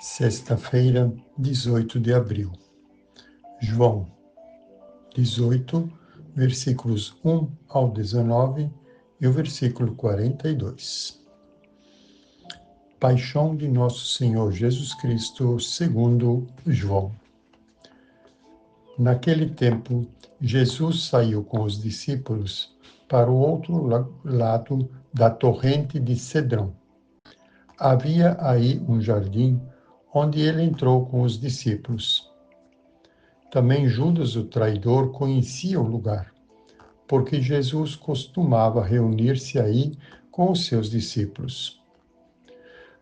Sexta-feira, 18 de abril. João 18, versículos 1 ao 19 e o versículo 42. Paixão de Nosso Senhor Jesus Cristo, segundo João. Naquele tempo, Jesus saiu com os discípulos para o outro lado da torrente de Cedrão. Havia aí um jardim onde ele entrou com os discípulos. Também Judas, o traidor, conhecia o lugar, porque Jesus costumava reunir-se aí com os seus discípulos.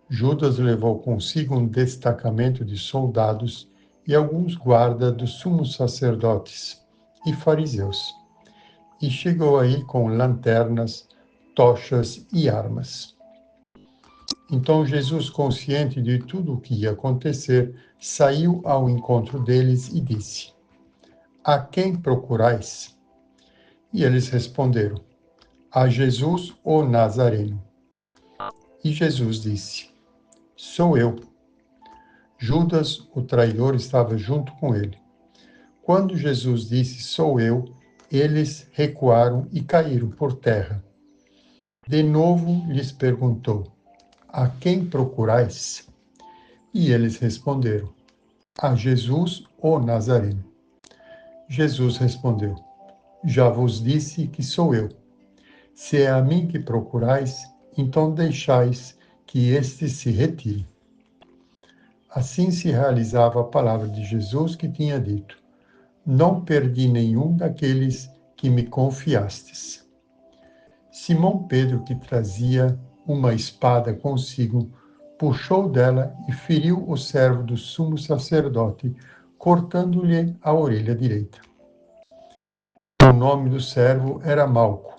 Judas levou consigo um destacamento de soldados e alguns guardas dos sumos sacerdotes e fariseus, e chegou aí com lanternas, tochas e armas. Então Jesus, consciente de tudo o que ia acontecer, saiu ao encontro deles e disse: A quem procurais? E eles responderam: A Jesus, o Nazareno. E Jesus disse: Sou eu. Judas, o traidor, estava junto com ele. Quando Jesus disse: Sou eu, eles recuaram e caíram por terra. De novo lhes perguntou: A quem procurais? E eles responderam: A Jesus, o Nazareno. Jesus respondeu: Já vos disse que sou eu. Se é a mim que procurais, então deixais que este se retire. Assim se realizava a palavra de Jesus que tinha dito: Não perdi nenhum daqueles que me confiastes. Simão Pedro, que trazia uma espada consigo, puxou dela e feriu o servo do sumo sacerdote, cortando-lhe a orelha direita. O nome do servo era Malco.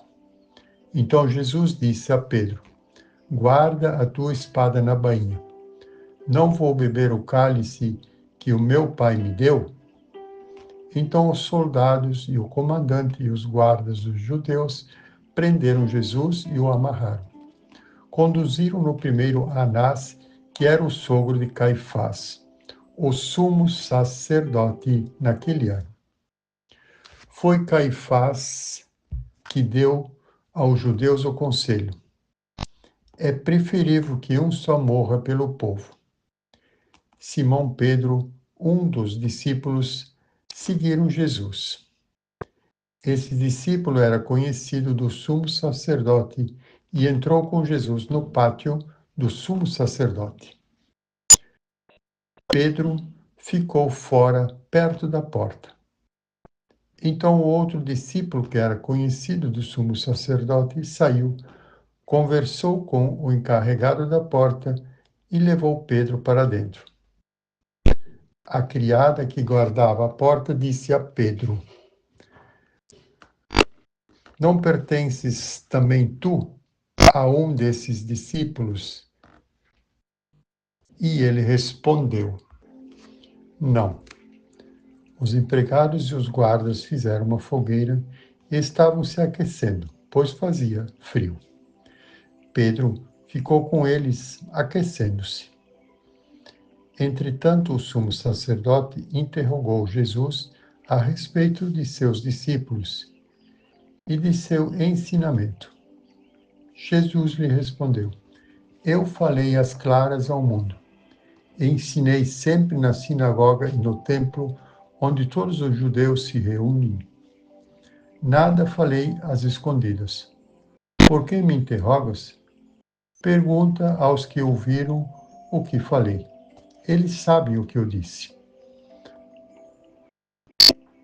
Então Jesus disse a Pedro: Guarda a tua espada na bainha. Não vou beber o cálice que o meu pai me deu? Então os soldados e o comandante e os guardas dos judeus prenderam Jesus e o amarraram. Conduziram-no primeiro a Anás, que era o sogro de Caifás, o sumo sacerdote naquele ano. Foi Caifás que deu aos judeus o conselho: é preferível que um só morra pelo povo. Simão Pedro, um dos discípulos, seguiram Jesus. Esse discípulo era conhecido do sumo sacerdote e entrou com Jesus no pátio do sumo sacerdote. Pedro ficou fora, perto da porta. Então o outro discípulo, que era conhecido do sumo sacerdote, saiu, conversou com o encarregado da porta e levou Pedro para dentro. A criada que guardava a porta disse a Pedro: Não pertences também tu a um desses discípulos? E ele respondeu: Não. Os empregados e os guardas fizeram uma fogueira e estavam se aquecendo, pois fazia frio. Pedro ficou com eles, aquecendo-se. Entretanto, o sumo sacerdote interrogou Jesus a respeito de seus discípulos e de seu ensinamento. Jesus lhe respondeu: Eu falei às claras ao mundo. Ensinei sempre na sinagoga e no templo, onde todos os judeus se reúnem. Nada falei às escondidas. Por que me interrogas? Pergunta aos que ouviram o que falei. Eles sabem o que eu disse.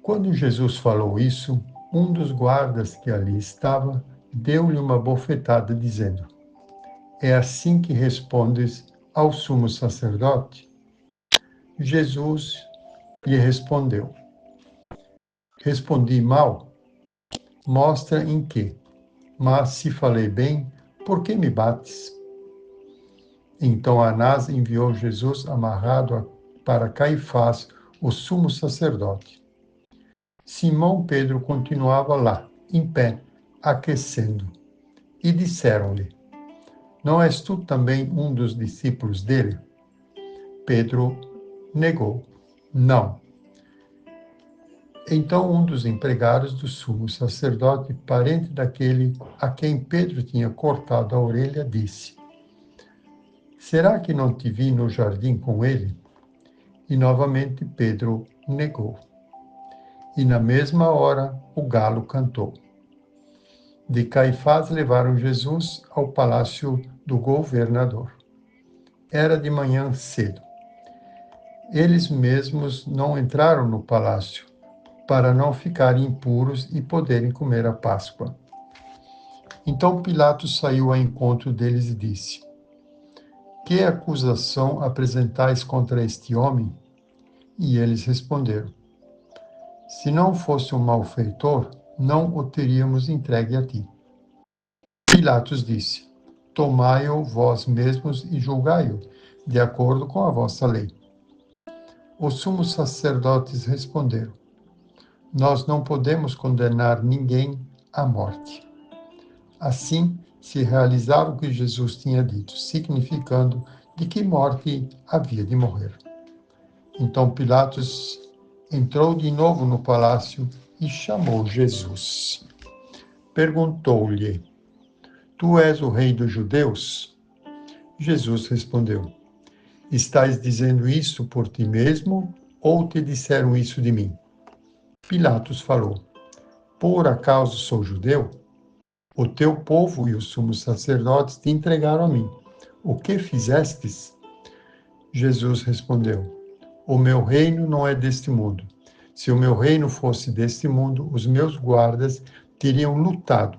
Quando Jesus falou isso, um dos guardas que ali estava deu-lhe uma bofetada, dizendo: É assim que respondes ao sumo sacerdote? Jesus lhe respondeu: Respondi mal? Mostra em que. Mas se falei bem, por que me bates? Então Anás enviou Jesus amarrado para Caifás, o sumo sacerdote. Simão Pedro continuava lá, em pé, aquecendo. E disseram-lhe: Não és tu também um dos discípulos dele? Pedro negou: não. Então um dos empregados do sumo sacerdote, parente daquele a quem Pedro tinha cortado a orelha, disse: será que não te vi no jardim com ele? E novamente Pedro negou. E na mesma hora o galo cantou. De Caifás levaram Jesus ao palácio do governador. Era de manhã cedo. Eles mesmos não entraram no palácio, para não ficarem impuros e poderem comer a Páscoa. Então Pilatos saiu ao encontro deles e disse: que acusação apresentais contra este homem? E eles responderam: se não fosse um malfeitor, não o teríamos entregue a ti. Pilatos disse: tomai-o vós mesmos e julgai-o, de acordo com a vossa lei. Os sumos sacerdotes responderam: nós não podemos condenar ninguém à morte. Assim se realizava o que Jesus tinha dito, significando de que morte havia de morrer. Então Pilatos entrou de novo no palácio e chamou Jesus. Perguntou-lhe: tu és o rei dos judeus? Jesus respondeu: estás dizendo isso por ti mesmo ou te disseram isso de mim? Pilatos falou: por acaso sou judeu? O teu povo e os sumos sacerdotes te entregaram a mim. O que fizestes? Jesus respondeu: o meu reino não é deste mundo. Se o meu reino fosse deste mundo, os meus guardas teriam lutado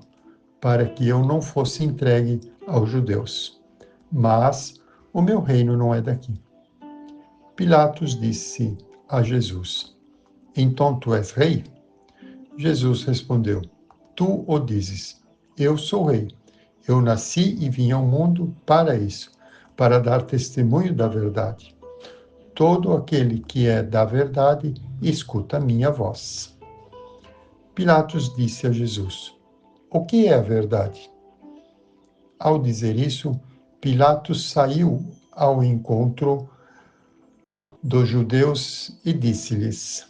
para que eu não fosse entregue aos judeus. Mas o meu reino não é daqui. Pilatos disse a Jesus: então tu és rei? Jesus respondeu: tu o dizes. Eu sou rei. Eu nasci e vim ao mundo para isso, para dar testemunho da verdade. Todo aquele que é da verdade escuta a minha voz. Pilatos disse a Jesus: o que é a verdade? Ao dizer isso, Pilatos saiu ao encontro dos judeus e disse-lhes: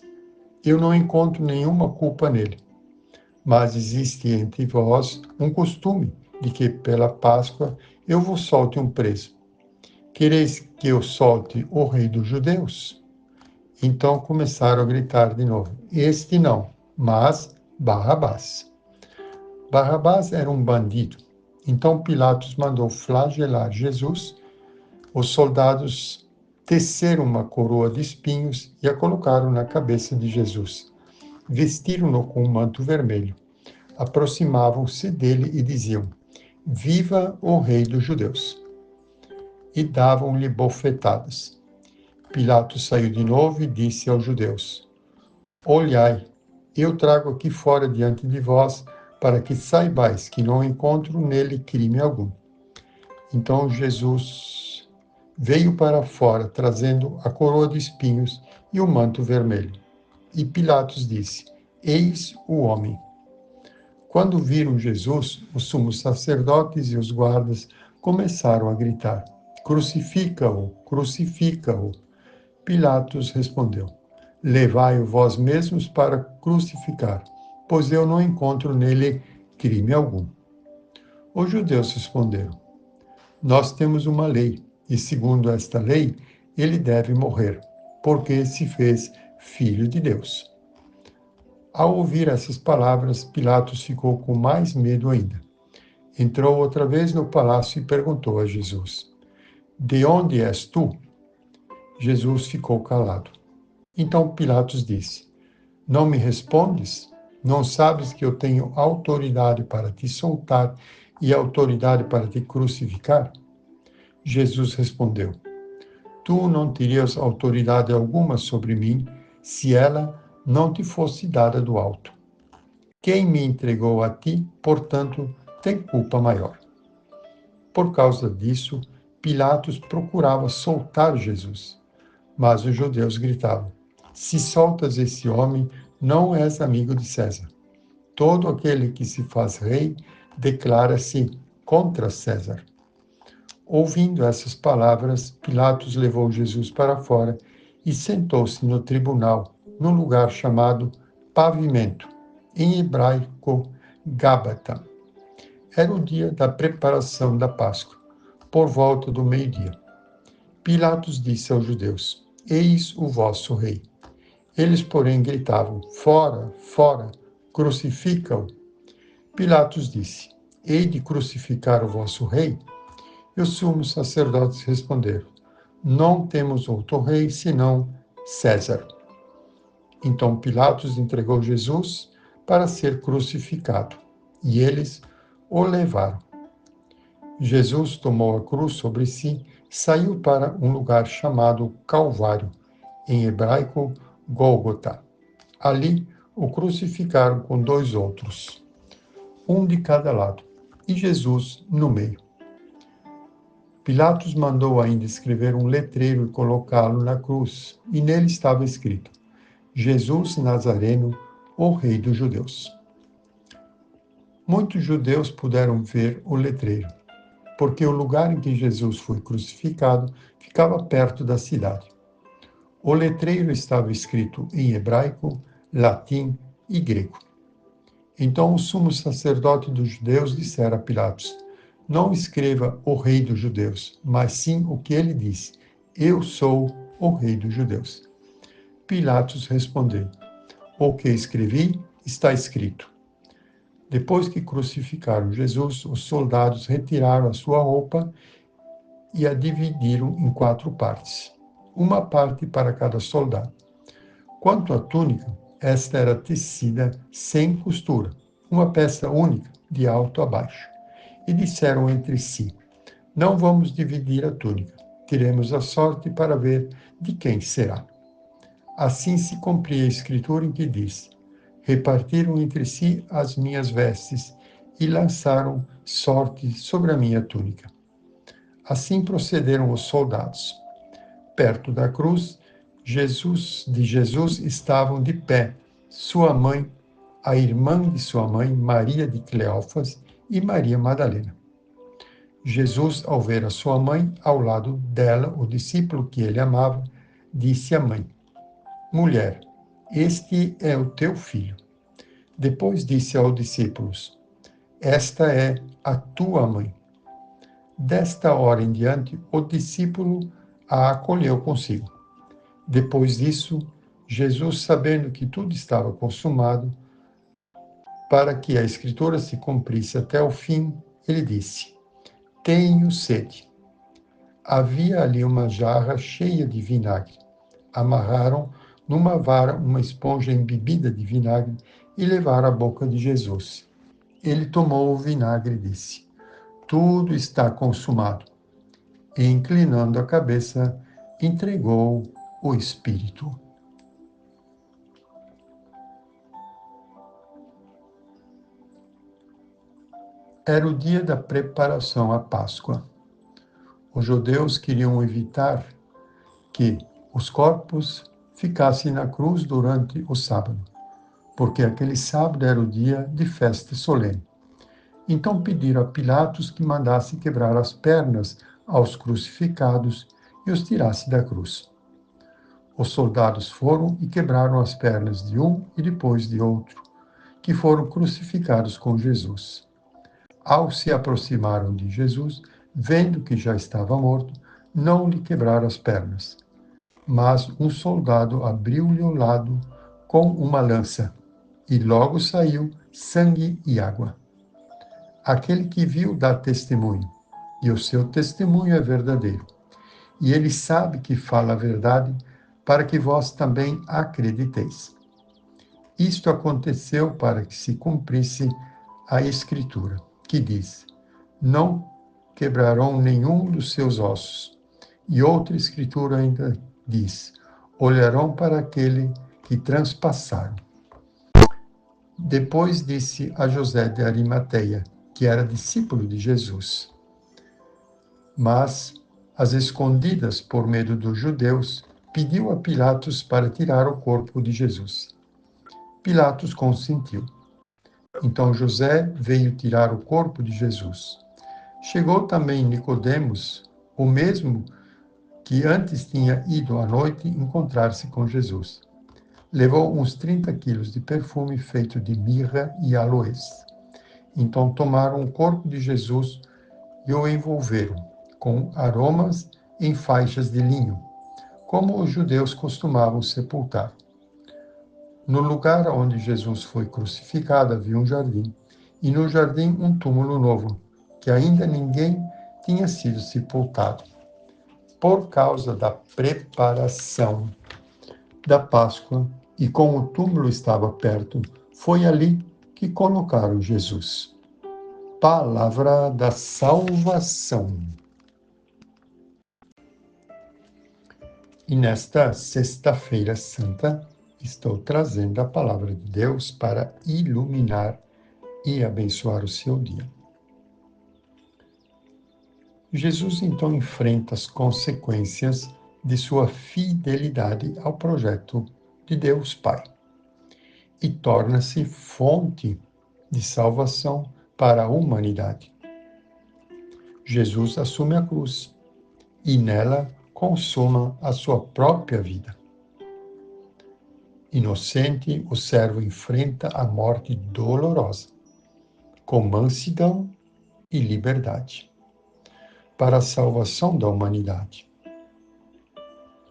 eu não encontro nenhuma culpa nele, mas existe entre vós um costume de que pela Páscoa eu vos solte um preso. Quereis que eu solte o rei dos judeus? Então começaram a gritar de novo: este não, mas Barrabás. Barrabás era um bandido. Então Pilatos mandou flagelar Jesus. Os soldados teceram uma coroa de espinhos e a colocaram na cabeça de Jesus. Vestiram-no com um manto vermelho. Aproximavam-se dele e diziam: viva o rei dos judeus! E davam-lhe bofetadas. Pilatos saiu de novo e disse aos judeus: olhai, eu trago aqui fora diante de vós, para que saibais que não encontro nele crime algum. Então Jesus veio para fora, trazendo a coroa de espinhos e o manto vermelho. E Pilatos disse: eis o homem. Quando viram Jesus, os sumos sacerdotes e os guardas começaram a gritar: crucifica-o, crucifica-o. Pilatos respondeu: levai-o vós mesmos para crucificar, pois eu não encontro nele crime algum. Os judeus responderam: nós temos uma lei, e segundo esta lei, ele deve morrer, porque se fez filho de Deus. Ao ouvir essas palavras, Pilatos ficou com mais medo ainda. Entrou outra vez no palácio e perguntou a Jesus: de onde és tu? Jesus ficou calado. Então Pilatos disse: não me respondes? Não sabes que eu tenho autoridade para te soltar e autoridade para te crucificar? Jesus respondeu: tu não terias autoridade alguma sobre mim se ela não te fosse dada do alto. Quem me entregou a ti, portanto, tem culpa maior. Por causa disso, Pilatos procurava soltar Jesus, mas os judeus gritavam: se soltas esse homem, não és amigo de César. Todo aquele que se faz rei declara-se contra César. Ouvindo essas palavras, Pilatos levou Jesus para fora e sentou-se no tribunal, num lugar chamado Pavimento, em hebraico Gábata. Era o dia da preparação da Páscoa, por volta do meio-dia. Pilatos disse aos judeus: Eis o vosso rei. Eles, porém, gritavam: Fora, fora, crucifica-o. Pilatos disse: Hei de crucificar o vosso rei? E os sumos sacerdotes responderam: Não temos outro rei senão César. Então Pilatos entregou Jesus para ser crucificado, e eles o levaram. Jesus tomou a cruz sobre si, saiu para um lugar chamado Calvário, em hebraico Gólgota. Ali o crucificaram com 2 outros, um de cada lado, e Jesus no meio. Pilatos mandou ainda escrever um letreiro e colocá-lo na cruz, e nele estava escrito: Jesus Nazareno, o Rei dos Judeus. Muitos judeus puderam ver o letreiro, porque o lugar em que Jesus foi crucificado ficava perto da cidade. O letreiro estava escrito em hebraico, latim e grego. Então o sumo sacerdote dos judeus dissera a Pilatos: Não escreva o Rei dos Judeus, mas sim o que ele disse: Eu sou o Rei dos Judeus. Pilatos respondeu: O que escrevi está escrito. Depois que crucificaram Jesus, os soldados retiraram a sua roupa e a dividiram em 4 partes, uma parte para cada soldado. Quanto à túnica, esta era tecida sem costura, uma peça única, de alto a baixo. E disseram entre si: Não vamos dividir a túnica, tiremos a sorte para ver de quem será. Assim se cumpria a escritura em que diz: Repartiram entre si as minhas vestes e lançaram sorte sobre a minha túnica. Assim procederam os soldados. Perto da cruz, de Jesus estavam de pé sua mãe, a irmã de sua mãe, Maria de Cleófas, e Maria Madalena. Jesus, ao ver a sua mãe, ao lado dela, o discípulo que ele amava, disse à mãe: Mulher, este é o teu filho. Depois disse aos discípulos: Esta é a tua mãe. Desta hora em diante, o discípulo a acolheu consigo. Depois disso, Jesus, sabendo que tudo estava consumado, para que a Escritura se cumprisse até o fim, ele disse: Tenho sede. Havia ali uma jarra cheia de vinagre. Amarraram numa vara uma esponja embebida de vinagre e levaram à boca de Jesus. Ele tomou o vinagre e disse: Tudo está consumado. E, inclinando a cabeça, entregou o Espírito. Era o dia da preparação à Páscoa. Os judeus queriam evitar que os corpos ficassem na cruz durante o sábado, porque aquele sábado era o dia de festa solene. Então pediram a Pilatos que mandasse quebrar as pernas aos crucificados e os tirasse da cruz. Os soldados foram e quebraram as pernas de um e depois de outro, que foram crucificados com Jesus. Ao se aproximaram de Jesus, vendo que já estava morto, não lhe quebraram as pernas. Mas um soldado abriu-lhe o lado com uma lança, e logo saiu sangue e água. Aquele que viu dá testemunho, e o seu testemunho é verdadeiro. E ele sabe que fala a verdade, para que vós também acrediteis. Isto aconteceu para que se cumprisse a Escritura, que diz: Não quebrarão nenhum dos seus ossos. E outra Escritura ainda diz: Olharão para aquele que transpassaram. Depois disse a José de Arimateia, que era discípulo de Jesus. Mas, às escondidas por medo dos judeus, pediu a Pilatos para tirar o corpo de Jesus. Pilatos consentiu. Então José veio tirar o corpo de Jesus. Chegou também Nicodemos, o mesmo que antes tinha ido à noite encontrar-se com Jesus. Levou uns 30 quilos de perfume feito de mirra e aloés. Então tomaram o corpo de Jesus e o envolveram com aromas em faixas de linho, como os judeus costumavam sepultar. No lugar onde Jesus foi crucificado havia um jardim, e no jardim um túmulo novo, que ainda ninguém tinha sido sepultado. Por causa da preparação da Páscoa, e como o túmulo estava perto, foi ali que colocaram Jesus. Palavra da salvação. E nesta Sexta-feira Santa, estou trazendo a palavra de Deus para iluminar e abençoar o seu dia. Jesus então enfrenta as consequências de sua fidelidade ao projeto de Deus Pai e torna-se fonte de salvação para a humanidade. Jesus assume a cruz e nela consuma a sua própria vida. Inocente, o servo enfrenta a morte dolorosa, com mansidão e liberdade, para a salvação da humanidade.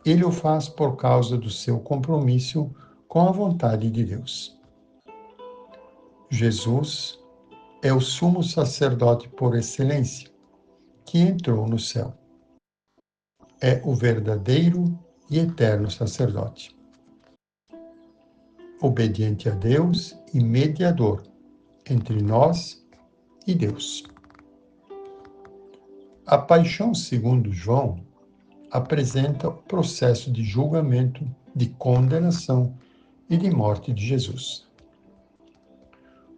Ele o faz por causa do seu compromisso com a vontade de Deus. Jesus é o sumo sacerdote por excelência, que entrou no céu. É o verdadeiro e eterno sacerdote, obediente a Deus e mediador entre nós e Deus. A paixão segundo João apresenta o processo de julgamento, de condenação e de morte de Jesus.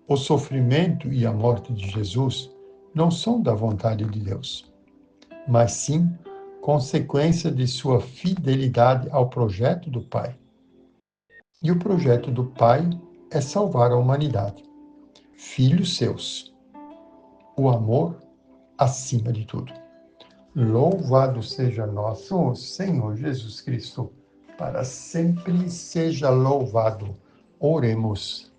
O sofrimento e a morte de Jesus não são da vontade de Deus, mas sim consequência de sua fidelidade ao projeto do Pai. E o projeto do Pai é salvar a humanidade, filhos seus. O amor acima de tudo. Louvado seja nosso Senhor Jesus Cristo, para sempre seja louvado. Oremos.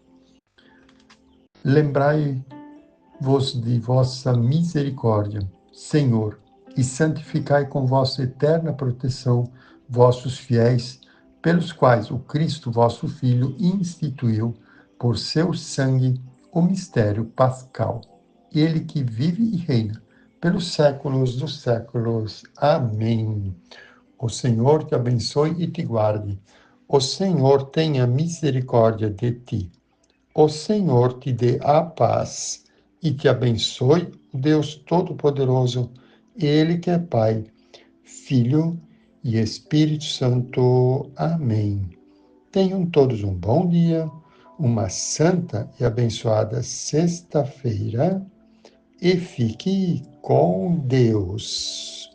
Lembrai-vos de vossa misericórdia, Senhor, e santificai com vossa eterna proteção vossos fiéis, pelos quais o Cristo, vosso Filho, instituiu, por seu sangue, o mistério pascal. Ele que vive e reina pelos séculos dos séculos. Amém. O Senhor te abençoe e te guarde. O Senhor tenha misericórdia de ti. O Senhor te dê a paz e te abençoe o Deus Todo-Poderoso, Ele que é Pai, Filho e Espírito Santo. Amém. Tenham todos um bom dia, uma santa e abençoada sexta-feira e fique com Deus.